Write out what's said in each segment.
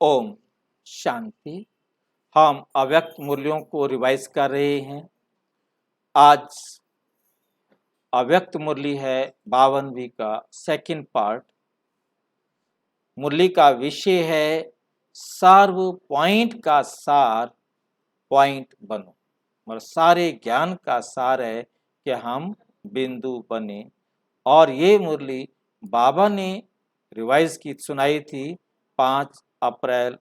ओम शांति। हम अव्यक्त मूल्यों को रिवाइज कर रहे हैं। आज अव्यक्त मुरली है 52वीं का सेकंड पार्ट। मुरली का विषय है सर्व पॉइंट का सार पॉइंट बनो। मतलब सारे ज्ञान का सार है कि हम बिंदु बने। और ये मुरली बाबा ने रिवाइज की सुनाई थी 5 अप्रैल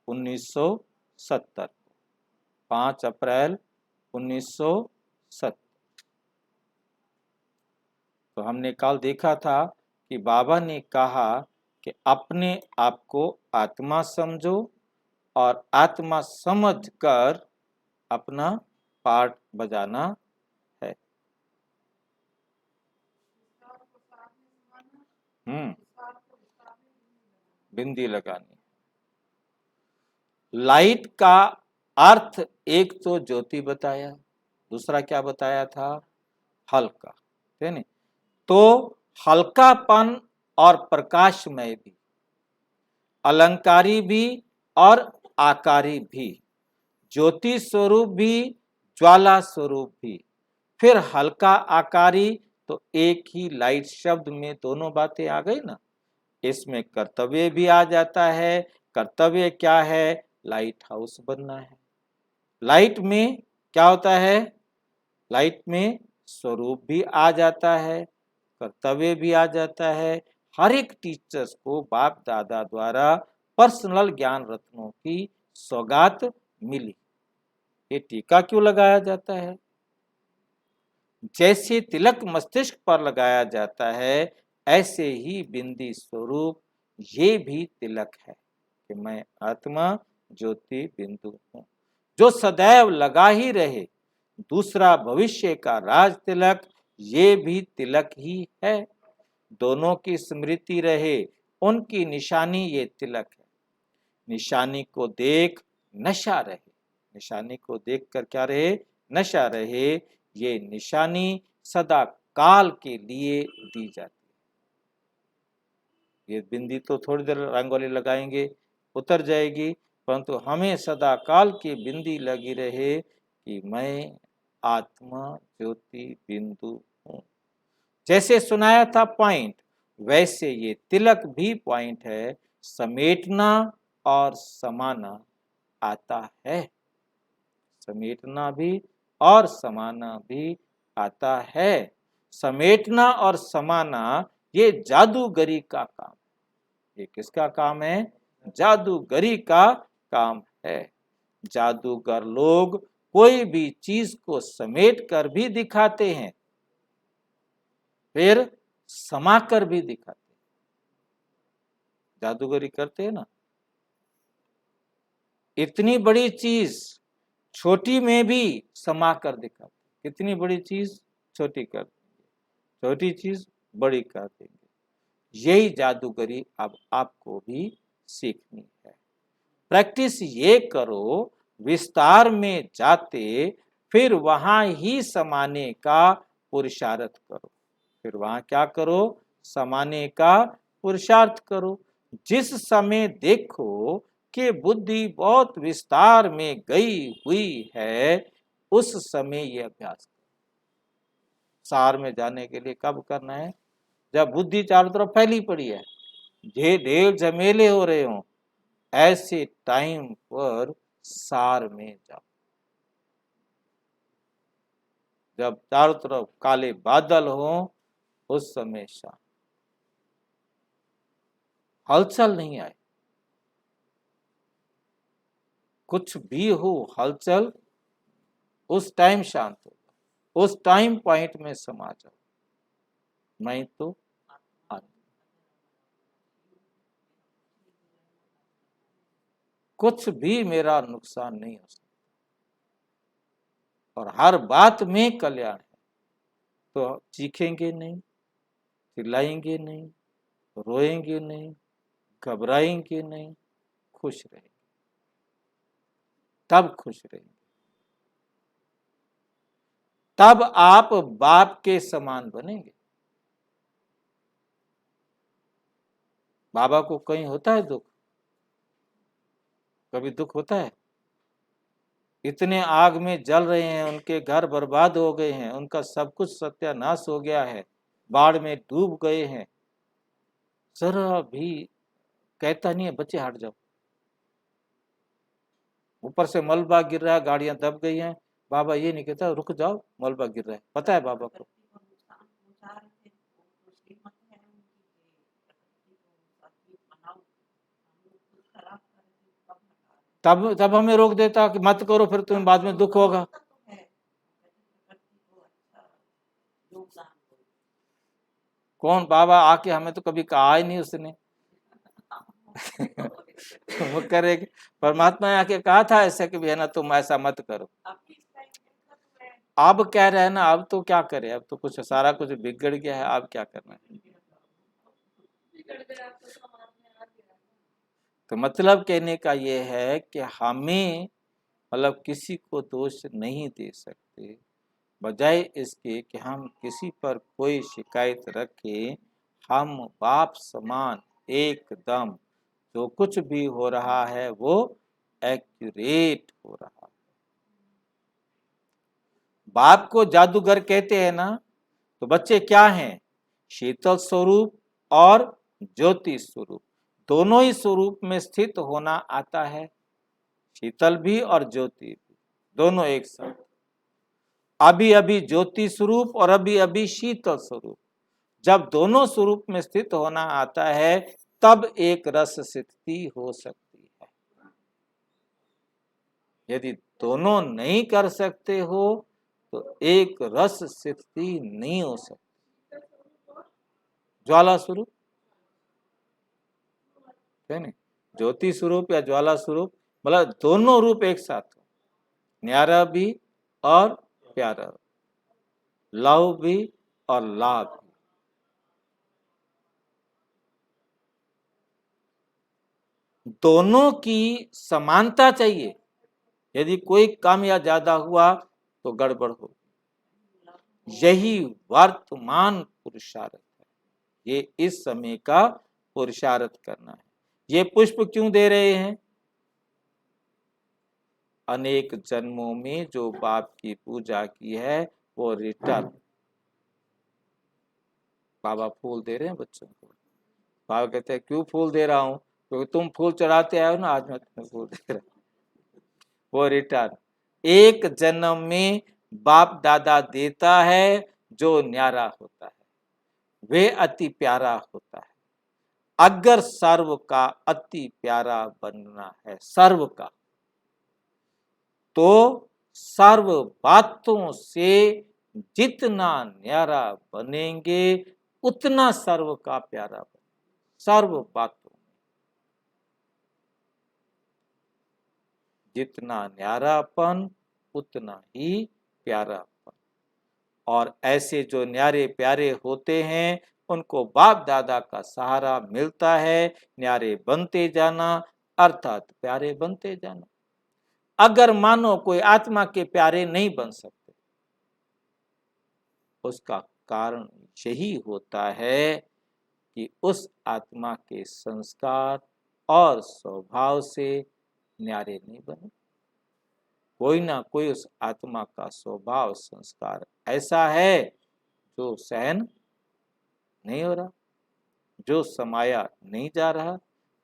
1970 को। 5 अप्रैल 1970। तो हमने कल देखा था कि बाबा ने कहा कि अपने आप को आत्मा समझो और आत्मा समझकर अपना पार्ट बजाना है। बिंदी लगानी। लाइट का अर्थ एक तो ज्योति बताया, दूसरा क्या बताया था? हल्का, है नहीं? तो हल्कापन और प्रकाशमय भी, अलंकारी भी और आकारी भी, ज्योति स्वरूप भी, ज्वाला स्वरूप भी, फिर हल्का आकारी। तो एक ही लाइट शब्द में दोनों बातें आ गई ना। इसमें कर्तव्य भी आ जाता है। कर्तव्य क्या है? लाइट हाउस बनना है। लाइट में क्या होता है? लाइट में स्वरूप भी आ जाता है, कर्तव्य भी आ जाता है। हर एक टीचर्स को बाप दादा द्वारा पर्सनल ज्ञान रत्नों की सौगात मिली। ये टीका क्यों लगाया जाता है? जैसे तिलक मस्तिष्क पर लगाया जाता है, ऐसे ही बिंदी स्वरूप ये भी तिलक है कि मैं आत्मा ज्योति बिंदु हूं, जो सदैव लगा ही रहे। दूसरा भविष्य का राज तिलक, ये भी तिलक ही है। दोनों की स्मृति रहे, उनकी निशानी ये तिलक है। निशानी को देख नशा रहे। निशानी को देखकर क्या रहे? नशा रहे। ये निशानी सदा काल के लिए दी जाती है। ये बिंदी तो थोड़ी देर रंगोली लगाएंगे उतर जाएगी, परंतु हमें सदा काल की बिंदी लगी रहे कि मैं आत्मा ज्योति बिंदु हूं। जैसे सुनाया था पॉइंट, वैसे ये तिलक भी पॉइंट है। समेटना और समाना आता है। समेटना भी और समाना भी आता है। समेटना और समाना ये जादूगरी का काम। ये किसका काम है? जादूगरी का काम है। जादूगर लोग कोई भी चीज को समेट कर भी दिखाते हैं, फिर समाकर भी दिखाते हैं। जादूगरी करते हैं ना। इतनी बड़ी चीज छोटी में भी समा कर दिखाते। कितनी बड़ी चीज छोटी कर देंगे, छोटी चीज बड़ी कर देंगे। यही जादूगरी अब आपको भी सीखनी है। प्रैक्टिस ये करो, विस्तार में जाते फिर वहां ही समाने का पुरुषार्थ करो। फिर वहां क्या करो? समाने का पुरुषार्थ करो। जिस समय देखो कि बुद्धि बहुत विस्तार में गई हुई है, उस समय ये अभ्यास करो। सार में जाने के लिए कब करना है? जब बुद्धि चारों तरफ फैली पड़ी है, ढेर झमेले हो रहे हो, ऐसे टाइम पर सार में जाओ। जब चारों तरफ काले बादल हो, उस समय शांत, हलचल नहीं आए। कुछ भी हो हलचल, उस टाइम शांत हो, उस टाइम पॉइंट में समा जाओ। मैं तो कुछ भी मेरा नुकसान नहीं हो सकता और हर बात में कल्याण है। तो चीखेंगे नहीं, चिल्लाएंगे नहीं, रोएंगे नहीं, घबराएंगे नहीं, खुश रहेंगे। तब खुश रहेंगे, तब आप बाप के समान बनेंगे। बाबा को कहीं होता है दुख? कभी दुख होता है? इतने आग में जल रहे हैं, उनके घर बर्बाद हो गए हैं, उनका सब कुछ सत्यानाश हो गया है, बाढ़ में डूब गए हैं, जरा भी कहता नहीं है बच्चे हट जाओ। ऊपर से मलबा गिर रहा है, गाड़ियां दब गई हैं, बाबा ये नहीं कहता रुक जाओ मलबा गिर रहा है, पता है बाबा को। तब हमें रोक देता कि मत करो, फिर तुम्हें बाद में दुख होगा। कौन बाबा आके हमें तो कभी कहा ही नहीं उसने। वो करेगी, परमात्मा ने आके कहा था ऐसा कि है ना तुम ऐसा मत करो। अब कह रहे हैं ना, अब तो क्या करे, अब तो कुछ सारा कुछ बिगड़ गया है, अब क्या करना है। तो मतलब कहने का ये है कि हमें मतलब किसी को दोष नहीं दे सकते, बजाय इसके कि हम किसी पर कोई शिकायत रखें। हम बाप समान एकदम जो कुछ भी हो रहा है वो एक्यूरेट हो रहा है। बाप को जादूगर कहते हैं ना, तो बच्चे क्या हैं? शीतल स्वरूप और ज्योति स्वरूप, दोनों ही स्वरूप में स्थित होना आता है। शीतल भी और ज्योति भी, दोनों एक साथ। अभी अभी ज्योति स्वरूप और अभी अभी शीतल स्वरूप, जब दोनों स्वरूप में स्थित होना आता है तब एक रस स्थिति हो सकती है। यदि दोनों नहीं कर सकते हो तो एक रस स्थिति नहीं हो सकती। ज्वाला स्वरूप है नहीं, ज्योति स्वरूप या ज्वाला स्वरूप, मतलब दोनों रूप एक साथ हो, न्यारा भी और प्यारा, लव भी और लाभ भी। दोनों की समानता चाहिए। यदि कोई कम या ज्यादा हुआ तो गड़बड़ हो। यही वर्तमान पुरुषार्थ है, ये इस समय का पुरुषार्थ करना है। ये पुष्प क्यों दे रहे हैं? अनेक जन्मों में जो बाप की पूजा की है वो रिटर्न। बाबा फूल दे रहे हैं बच्चों को। बाबा कहते हैं क्यों फूल दे रहा हूं? क्योंकि तुम फूल चढ़ाते आए हो ना, आज मैं तुम्हें फूल दे रहा हूं। वो रिटर्न एक जन्म में बाप दादा देता है, जो न्यारा होता है, वे अति प्यारा होता है। अगर सर्व का अति प्यारा बनना है, सर्व का, तो सर्व बातों से जितना न्यारा बनेंगे उतना सर्व का प्यारा बने। सर्व बातों में जितना न्यारापन उतना ही प्यारापन। और ऐसे जो न्यारे प्यारे होते हैं उनको बाप दादा का सहारा मिलता है, न्यारे बनते जाना अर्थात प्यारे बनते जाना। अगर मानो कोई आत्मा के प्यारे नहीं बन सकते, उसका कारण यही होता है कि उस आत्मा के संस्कार और स्वभाव से न्यारे नहीं बने। कोई ना कोई उस आत्मा का स्वभाव संस्कार ऐसा है जो सहन नहीं हो रहा, जो समाया नहीं जा रहा,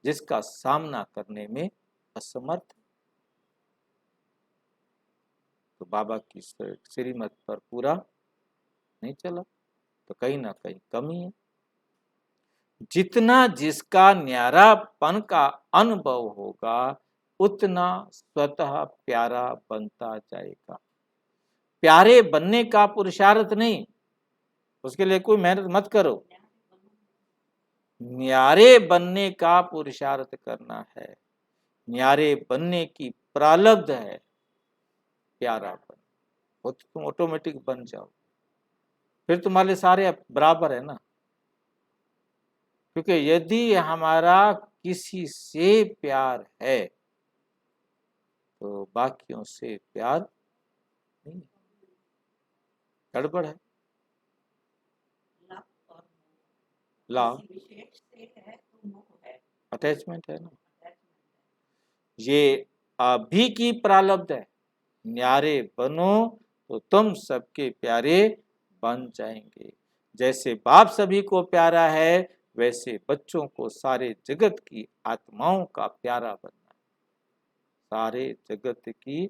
जिसका सामना करने में असमर्थ। तो बाबा की श्रीमत पर पूरा नहीं चला, तो कहीं ना कहीं कमी है। जितना जिसका न्यारापन का अनुभव होगा उतना स्वतः प्यारा बनता जाएगा। प्यारे बनने का पुरुषार्थ नहीं, उसके लिए कोई मेहनत मत करो, न्यारे बनने का पुरुषार्थ करना है। न्यारे बनने की प्रारब्ध है प्यारा बन, वो तो तुम ऑटोमेटिक बन जाओ, फिर तुम्हारे सारे बराबर है ना। क्योंकि यदि हमारा किसी से प्यार है तो बाकियों से प्यार नहीं, गड़बड़ है। लव अटैचमेंट है ना। ये अभी की प्रारब्ध है। न्यारे बनो तो तुम सबके प्यारे बन जाएंगे। जैसे बाप सभी को प्यारा है, वैसे बच्चों को सारे जगत की आत्माओं का प्यारा बनना है। सारे जगत की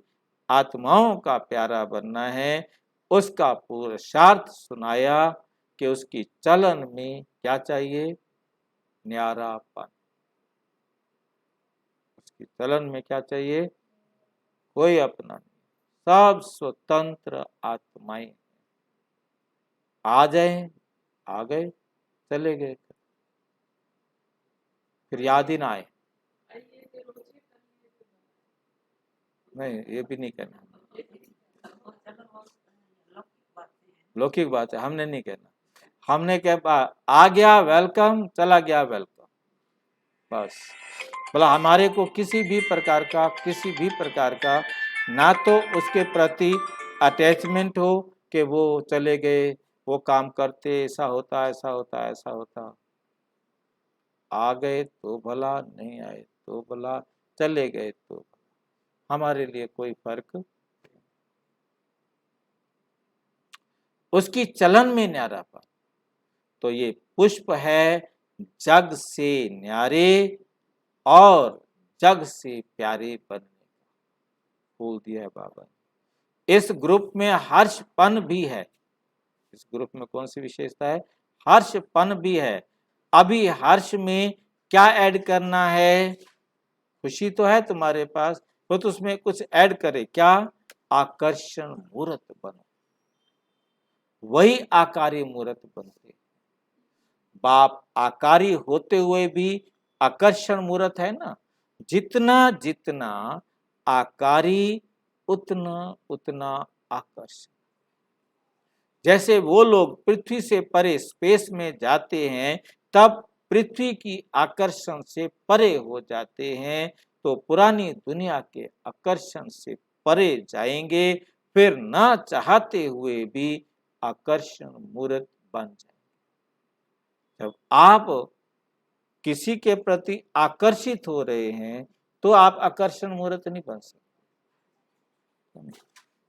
आत्माओं का प्यारा बनना है। उसका पुरुषार्थ सुनाया कि उसकी चलन में क्या चाहिए? न्यारापन। उसकी चलन में क्या चाहिए? कोई अपना नहीं, सब स्वतंत्र आत्माएं। आ जाए, आ गए, चले गए, फिर याद ही ना आए। नहीं, ये भी नहीं कहना, लौकिक बात है, हमने नहीं कहना। हमने क्या, आ गया वेलकम, चला गया वेलकम, बस। बोला हमारे को किसी भी प्रकार का ना तो उसके प्रति अटैचमेंट हो कि वो चले गए, वो काम करते, ऐसा होता, ऐसा होता, ऐसा होता। आ गए तो भला, नहीं आए तो भला, चले गए तो भला, हमारे लिए कोई फर्क। उसकी चलन में न्यारापन। तो ये पुष्प है जग से न्यारे और जग से प्यारे बनने का फूल दिया है बाबा ने। इस ग्रुप में हर्षपन भी है। इस ग्रुप में कौन सी विशेषता है? हर्षपन भी है। अभी हर्ष में क्या ऐड करना है? खुशी तो है तुम्हारे पास, तो उसमें कुछ ऐड करे, क्या? आकर्षण मूर्त बनो। वही आकारी मूर्त बनते। बाप आकारी होते हुए भी आकर्षण मूर्त है ना। जितना जितना आकारी, उतना उतना आकर्षण। जैसे वो लोग पृथ्वी से परे स्पेस में जाते हैं, तब पृथ्वी की आकर्षण से परे हो जाते हैं, तो पुरानी दुनिया के आकर्षण से परे जाएंगे, फिर ना चाहते हुए भी आकर्षण मूर्त बन जाएंगे। जब आप किसी के प्रति आकर्षित हो रहे हैं, तो आप आकर्षण मूर्त नहीं बन सकते।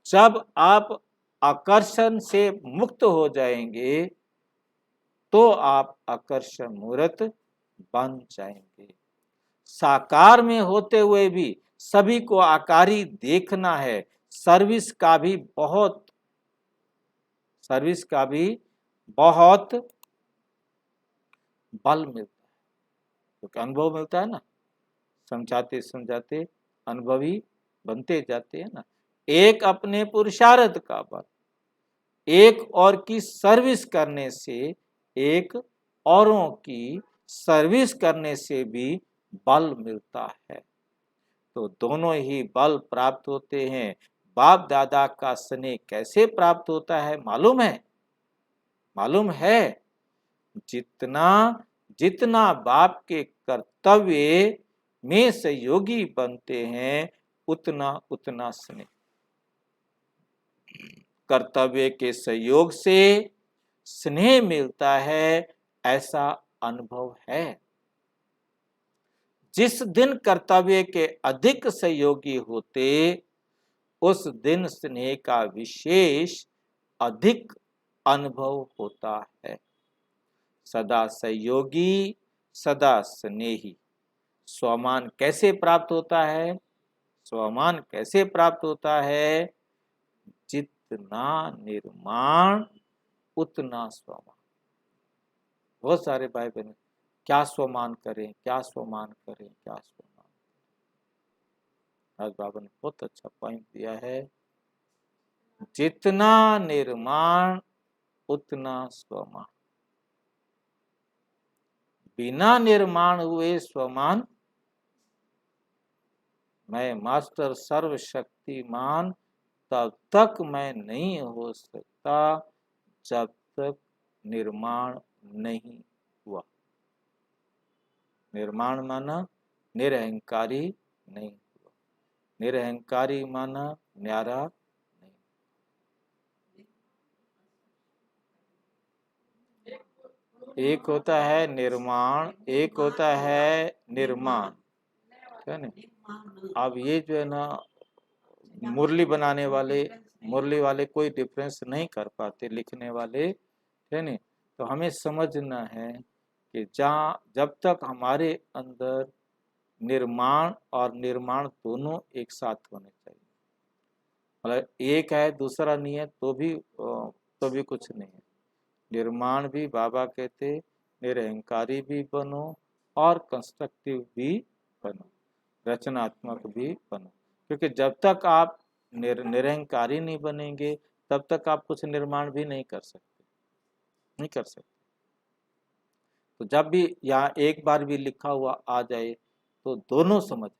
जब आप आकर्षण से मुक्त हो जाएंगे, तो आप आकर्षण मूर्त बन जाएंगे। साकार में होते हुए भी सभी को आकारी देखना है। सर्विस का भी बहुत बल मिलता है, क्योंकि अनुभव मिलता है ना। समझाते समझाते अनुभवी बनते जाते हैं ना। एक अपने पुरुषार्थ का बल, एक और की सर्विस करने से, एक औरों की सर्विस करने से भी बल मिलता है। तो दोनों ही बल प्राप्त होते हैं। बाप दादा का स्नेह कैसे प्राप्त होता है मालूम है? मालूम है? जितना जितना बाप के कर्तव्य में सहयोगी बनते हैं, उतना उतना स्नेह। कर्तव्य के सहयोग से स्नेह मिलता है, ऐसा अनुभव है। जिस दिन कर्तव्य के अधिक सहयोगी होते, उस दिन स्नेह का विशेष अधिक अनुभव होता है। सदा सहयोगी, सदा स्नेही। स्वमान कैसे प्राप्त होता है? स्वमान कैसे प्राप्त होता है? जितना निर्माण उतना स्वमान। बहुत सारे भाई बहन क्या स्वमान करें, क्या स्वमान करें, क्या स्वमान। आज बाबा ने बहुत अच्छा पॉइंट दिया है। जितना निर्माण उतना स्वमान। बिना निर्माण हुए स्वमान, मैं मास्टर सर्वशक्तिमान तब तक मैं नहीं हो सकता जब तक निर्माण नहीं हुआ। निर्माण माना निरहंकारी नहीं हुआ। निरहंकारी माना न्यारा नहीं। एक होता है निर्माण, एक होता है निर्माण। है ना। अब ये जो है ना मुरली बनाने वाले, मुरली वाले कोई डिफरेंस नहीं कर पाते, लिखने वाले, है ना। तो हमें समझना है कि जब तक हमारे अंदर निर्माण और निर्माण दोनों एक साथ होने चाहिए, मतलब एक है दूसरा नहीं है तो भी कुछ नहीं है। निर्माण भी बाबा कहते निरहंकारी भी बनो और कंस्ट्रक्टिव भी बनो, रचनात्मक भी बनो। क्योंकि जब तक आप निरहंकारी नहीं बनेंगे तब तक आप कुछ निर्माण भी नहीं कर सकते, नहीं कर सकते। तो जब भी यहाँ एक बार भी लिखा हुआ आ जाए तो दोनों समझ,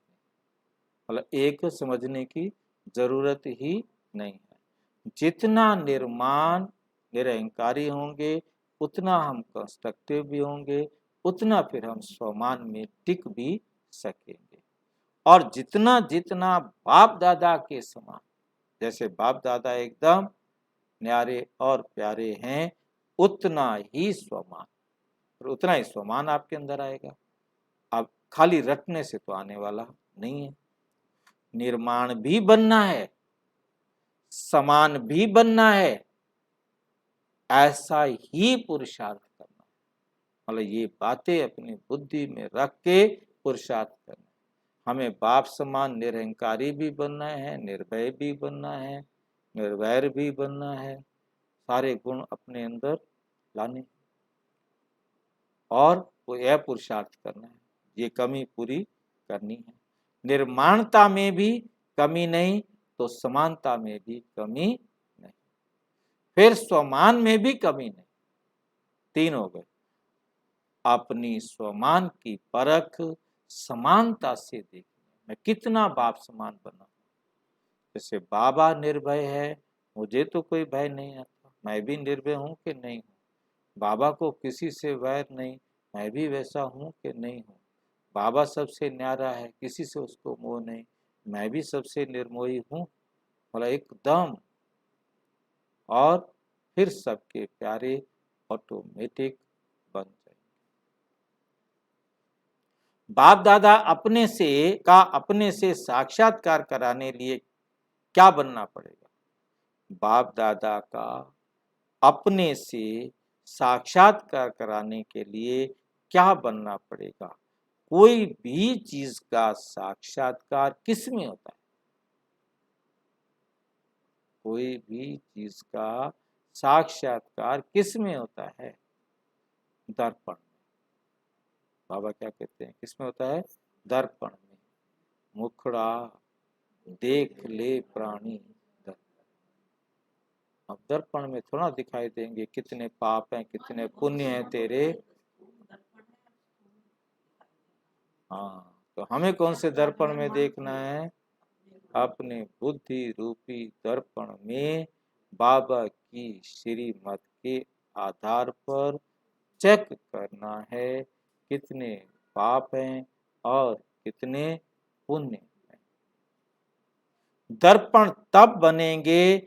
मतलब एक समझने की जरूरत ही नहीं है। जितना निर्माण निरहंकारी होंगे उतना हम कंस्ट्रक्टिव भी होंगे, उतना फिर हम स्वमान में टिक भी सकेंगे। और जितना जितना बाप दादा के समान, जैसे बाप दादा एकदम न्यारे और प्यारे हैं, उतना ही स्वमान, और उतना ही स्वमान आपके अंदर आएगा। अब खाली रटने से तो आने वाला नहीं है। निर्माण भी बनना है, समान भी बनना है, ऐसा ही पुरुषार्थ करना, मतलब ये बातें अपनी बुद्धि में रख के पुरुषार्थ करना। हमें बाप समान निरहंकारी भी बनना है, निर्भय भी बनना है, निर्वैर भी बनना है, सारे गुण अपने अंदर लाने और वो यह पुरुषार्थ करना है, ये कमी पूरी करनी है। निर्माणता में भी कमी नहीं तो समानता में भी कमी नहीं, फिर स्वमान में भी कमी नहीं। तीन हो गए। अपनी स्वमान की परख समानता से देखनी, मैं कितना बाप समान बना। जैसे बाबा निर्भय है, मुझे तो कोई भय नहीं आता, मैं भी निर्भय हूं कि नहीं हूं। बाबा को किसी से वैर नहीं, मैं भी वैसा हूं कि नहीं हूं। बाबा सबसे न्यारा है, किसी से उसको मोह नहीं, मैं भी सबसे निर्मोही हूं, मतलब एकदम। और फिर सबके प्यारे ऑटोमेटिक बन जाए। बाप दादा अपने से साक्षात्कार कराने लिए क्या बनना पड़ेगा? बाप दादा का अपने से साक्षात्कार कराने के लिए क्या बनना पड़ेगा? कोई भी चीज का साक्षात्कार किस में होता है? कोई भी चीज का साक्षात्कार किस में होता है? दर्पण में। बाबा क्या कहते हैं, किस में होता है? दर्पण में। मुखड़ा देख ले प्राणी दर्पण। अब दर्पण में थोड़ा दिखाई देंगे कितने पाप हैं, कितने पुण्य हैं तेरे। हाँ, तो हमें कौन से दर्पण में देखना है? अपने बुद्धि रूपी दर्पण में बाबा की श्रीमत के आधार पर चेक करना है कितने पाप हैं और कितने पुण्य हैं। दर्पण तब बनेंगे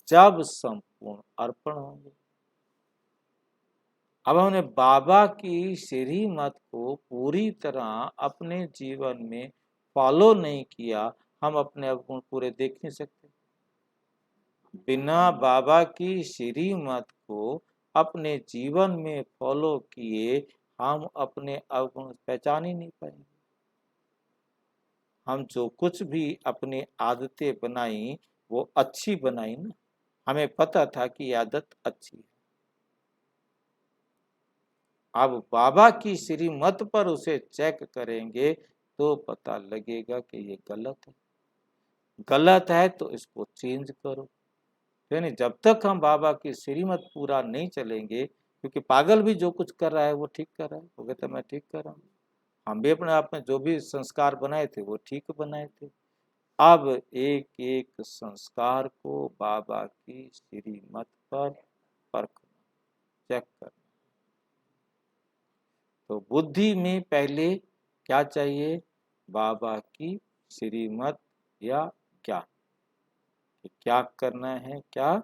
जब संपूर्ण अर्पण होंगे। अब हमने बाबा की श्रीमत को पूरी तरह अपने जीवन में फॉलो नहीं किया, हम अपने अवगुण पूरे देख नहीं सकते। बिना बाबा की श्रीमत को अपने जीवन में फॉलो किए हम अपने अवगुण पहचान ही नहीं पाएंगे। हम जो कुछ भी अपनी आदतें बनाई वो अच्छी बनाई ना, हमें पता था कि आदत अच्छी है। अब बाबा की श्रीमत पर उसे चेक करेंगे तो पता लगेगा कि ये गलत है। गलत है तो इसको चेंज करो। यानी जब तक हम बाबा की श्रीमत पूरा नहीं चलेंगे, क्योंकि पागल भी जो कुछ कर रहा है वो ठीक कर रहा है, वो कहता है मैं ठीक कर रहा हूँ। हम भी अपने आप में जो भी संस्कार बनाए थे वो ठीक बनाए थे। अब एक एक संस्कार को बाबा की श्रीमत पर परखना, चेक करना। तो बुद्धि में पहले क्या चाहिए? बाबा की श्रीमत या ज्ञान, क्या करना है क्या।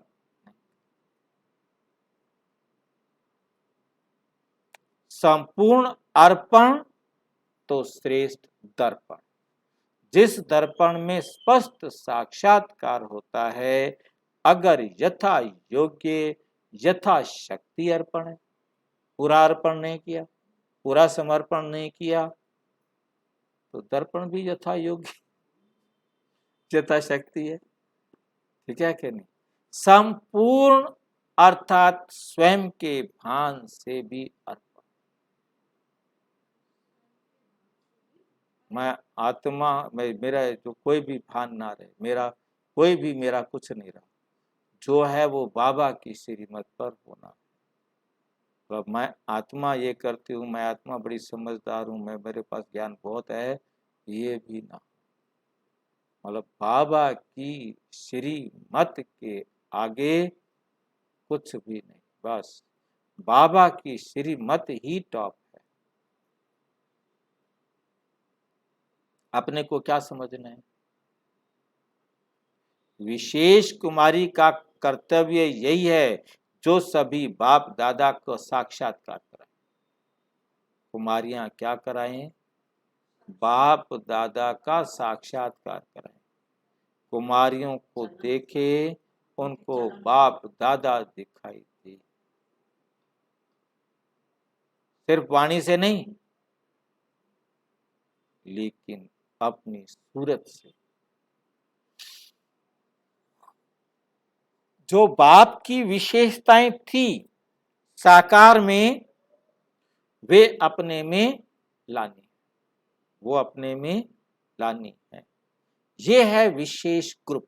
संपूर्ण अर्पण तो श्रेष्ठ दर्पण। जिस दर्पण में स्पष्ट साक्षात्कार होता है, अगर यथा योग्य यथा शक्ति अर्पण है, पूरा अर्पण नहीं किया, पूरा समर्पण नहीं किया, तो दर्पण भी यथा योग्य यथा शक्ति है। ठीक है कि नहीं? संपूर्ण अर्थात स्वयं के भान से भी अर्पण। मैं आत्मा, मेरा जो कोई भी भान ना रहे, मेरा कोई भी मेरा कुछ नहीं रहा, जो है वो बाबा की श्रीमत पर होना। तो मैं आत्मा ये करती हूँ, मैं आत्मा बड़ी समझदार हूँ, मैं मेरे पास ज्ञान बहुत है, ये भी ना। मतलब बाबा की श्रीमत के आगे कुछ भी नहीं, बस बाबा की श्रीमत ही टॉप है। अपने को क्या समझना है? विशेष कुमारी का कर्तव्य यही है जो सभी बाप दादा को साक्षात्कार कराए। कुमारियां क्या कराएं? बाप दादा का साक्षात्कार कराएं। कुमारियों को देखे, उनको बाप दादा दिखाई दे, सिर्फ वाणी से नहीं, लेकिन अपनी सूरत से। जो बाप की विशेषताएं थी साकार में, वे अपने में लानी, वो अपने में लानी है। ये है विशेष ग्रुप।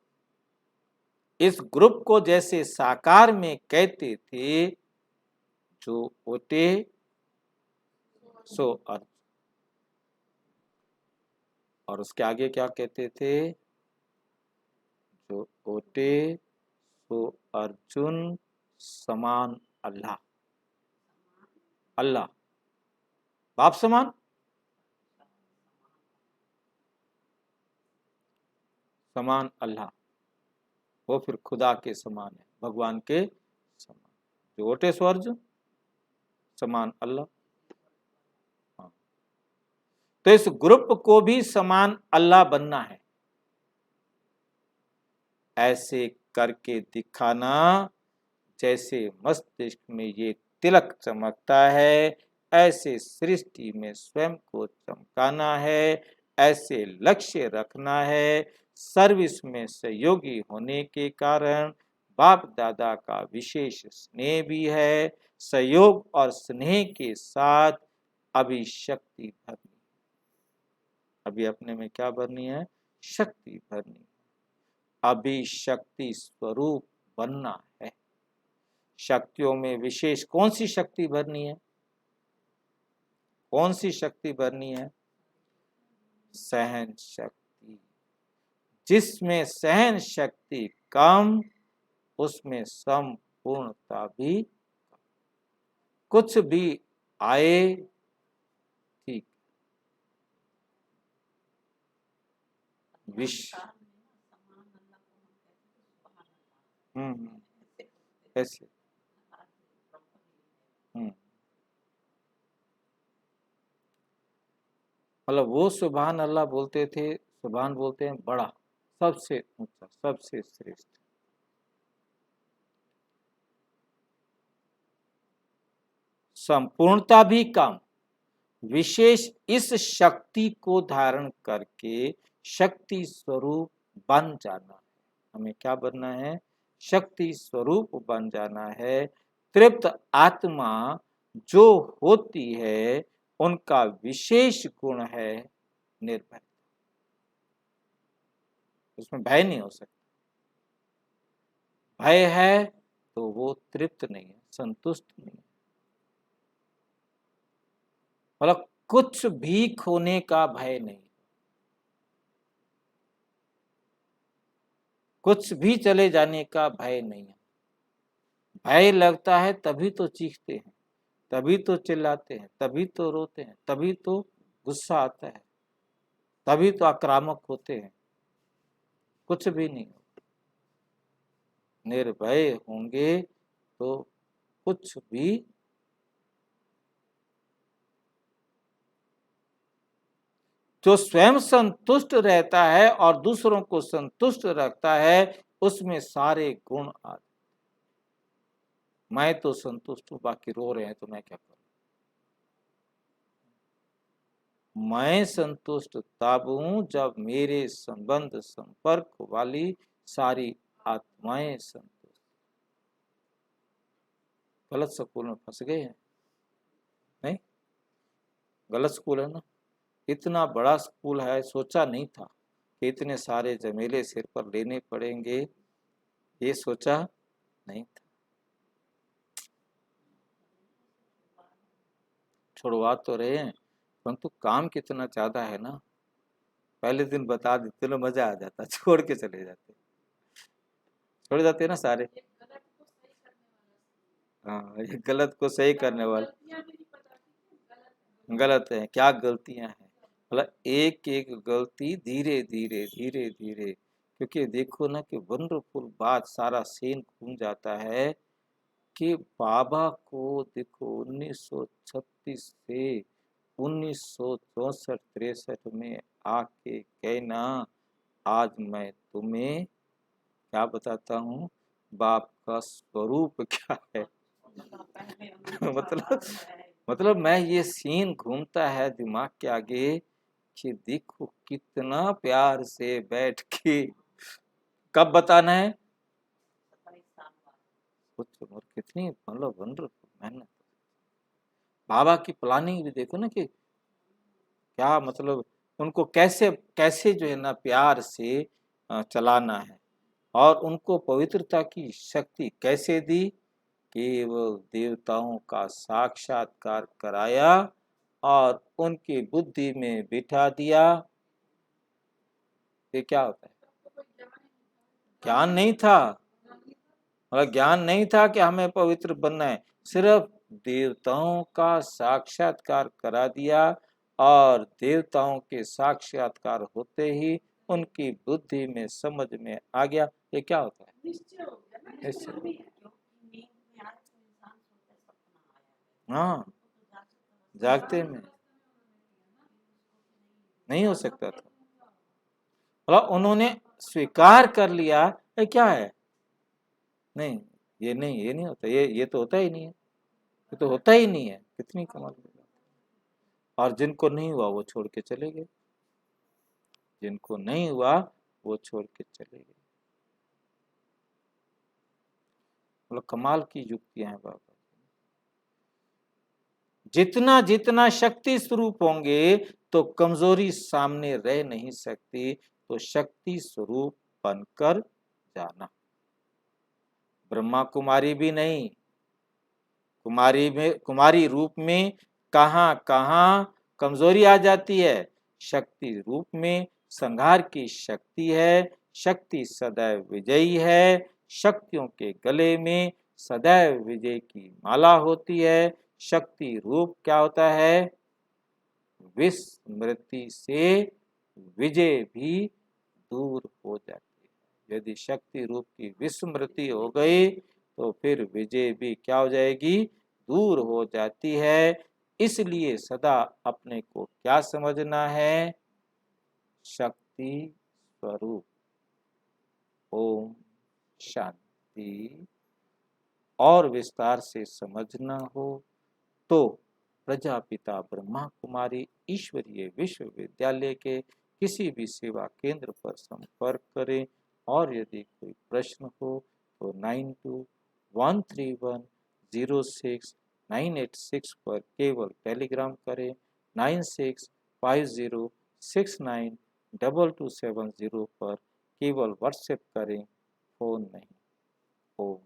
इस ग्रुप को जैसे साकार में कहते थे, जो ओटे सो अर्जुन, और उसके आगे क्या कहते थे? जो ओटे सो अर्जुन समान अल्लाह। अल्लाह बाप समान, समान अल्लाह, वो फिर खुदा के समान है, भगवान के समान। जो ओटे सो अर्जुन समान अल्लाह। हाँ। तो इस ग्रुप को भी समान अल्लाह बनना है। ऐसे करके दिखाना, जैसे मस्तिष्क में ये तिलक चमकता है, ऐसे सृष्टि में स्वयं को चमकाना है, ऐसे लक्ष्य रखना है। सर्विस में सहयोगी होने के कारण बाप दादा का विशेष स्नेह भी है। सहयोग और स्नेह के साथ अभी शक्ति भरनी। अभी अपने में क्या भरनी है? शक्ति भरनी। अभी शक्ति स्वरूप बनना है। शक्तियों में विशेष कौन सी शक्ति भरनी है? कौन सी शक्ति भरनी है? सहन शक्ति। जिसमें सहन शक्ति कम, उसमें संपूर्णता भी कम। कुछ भी आए ठीक, विश्व ऐसे मतलब वो सुभान अल्लाह बोलते थे। सुभान बोलते हैं बड़ा, सबसे ऊंचा, सबसे श्रेष्ठ। संपूर्णता भी कम, विशेष इस शक्ति को धारण करके शक्ति स्वरूप बन जाना है। हमें क्या बनना है? शक्ति स्वरूप बन जाना है। तृप्त आत्मा जो होती है, उनका विशेष गुण है निर्भय। उसमें भय नहीं हो सकता। भय है तो वो तृप्त नहीं है, संतुष्ट नहीं है। मतलब कुछ भी खोने का भय नहीं, कुछ भी चले जाने का भय नहीं है। भय लगता है तभी तो चीखते हैं, तभी तो चिल्लाते हैं, तभी तो रोते हैं, तभी तो गुस्सा आता है, तभी तो आक्रामक होते हैं। कुछ भी नहीं। निर्भय होंगे तो कुछ भी जो स्वयं संतुष्ट रहता है और दूसरों को संतुष्ट रखता है, उसमें सारे गुण आते। मैं तो संतुष्ट हूं, बाकी रो रहे हैं तो मैं क्या करूं। मैं संतुष्ट तब हूं जब मेरे संबंध संपर्क वाली सारी आत्माएं संतुष्ट। गलत स्कूल में फंस गए हैं, नहीं? गलत स्कूल है ना। इतना बड़ा स्कूल है, सोचा नहीं था कि इतने सारे झमेले सिर पर लेने पड़ेंगे, ये सोचा नहीं था। छुड़वा तो रहे हैं, परंतु काम कितना ज्यादा है ना। पहले दिन बता देते ना, मजा आ जाता, छोड़ के चले जाते, छोड़ जाते ना सारे। हाँ, ये गलत को सही करने वाला। गलत है, क्या गलतियां हैं, मतलब एक एक गलती धीरे धीरे धीरे धीरे। क्योंकि देखो ना कि वंडरफुल बात, सारा सीन घूम जाता है कि बाबा को देखो 1936 से 1964-63 में आके कहना, आज मैं तुम्हें क्या बताता हूँ, बाप का स्वरूप क्या है। मतलब मतलब मैं ये सीन घूमता है दिमाग के आगे कि देखो कितना प्यार से बैठ के, कब बताना है, कुछ और कितनी मतलब वंडरफुल मेहनत। बाबा की प्लानिंग भी देखो ना कि क्या मतलब, उनको कैसे कैसे जो है ना प्यार से चलाना है, और उनको पवित्रता की शक्ति कैसे दी, केवल देवताओं का साक्षात्कार कराया और उनकी बुद्धि में बिठा दिया। ये क्या होता है, ज्ञान नहीं था, मतलब ज्ञान नहीं था कि हमें पवित्र बनना है, सिर्फ देवताओं का साक्षात्कार करा दिया, और देवताओं के साक्षात्कार होते ही उनकी बुद्धि में समझ में आ गया। ये क्या होता है, निश्चय। हाँ, जागते में नहीं हो सकता था, मतलब उन्होंने स्वीकार कर लिया। ये क्या है, नहीं ये नहीं, ये नहीं होता, ये तो होता ही नहीं है, ये तो होता ही नहीं है। कितनी कमाल की बात। और जिनको नहीं हुआ वो छोड़ के चले गए, जिनको नहीं हुआ वो छोड़ के चले गए। मतलब कमाल की युक्तियां हैं बाबा। जितना जितना शक्ति स्वरूप होंगे तो कमजोरी सामने रह नहीं सकती, तो शक्ति स्वरूप बनकर जाना। ब्रह्मा कुमारी भी नहीं, कुमारी रूप में कहाँ कहाँ कमजोरी आ जाती है, शक्ति रूप में संहार की शक्ति है। शक्ति सदैव विजयी है, शक्तियों के गले में सदैव विजय की माला होती है। शक्ति रूप क्या होता है, विस्मृति से विजय भी दूर हो जाती है। यदि शक्ति रूप की विस्मृति हो गई तो फिर विजय भी क्या हो जाएगी, दूर हो जाती है। इसलिए सदा अपने को क्या समझना है, शक्ति स्वरूप। ओम शांति। और विस्तार से समझना हो तो प्रजापिता ब्रह्मा कुमारी ईश्वरीय विश्वविद्यालय के किसी भी सेवा केंद्र पर संपर्क करें। और यदि कोई प्रश्न हो तो 9213106986 पर केवल टेलीग्राम करें। 9650692270 पर केवल व्हाट्सएप करें, फोन नहीं। ओम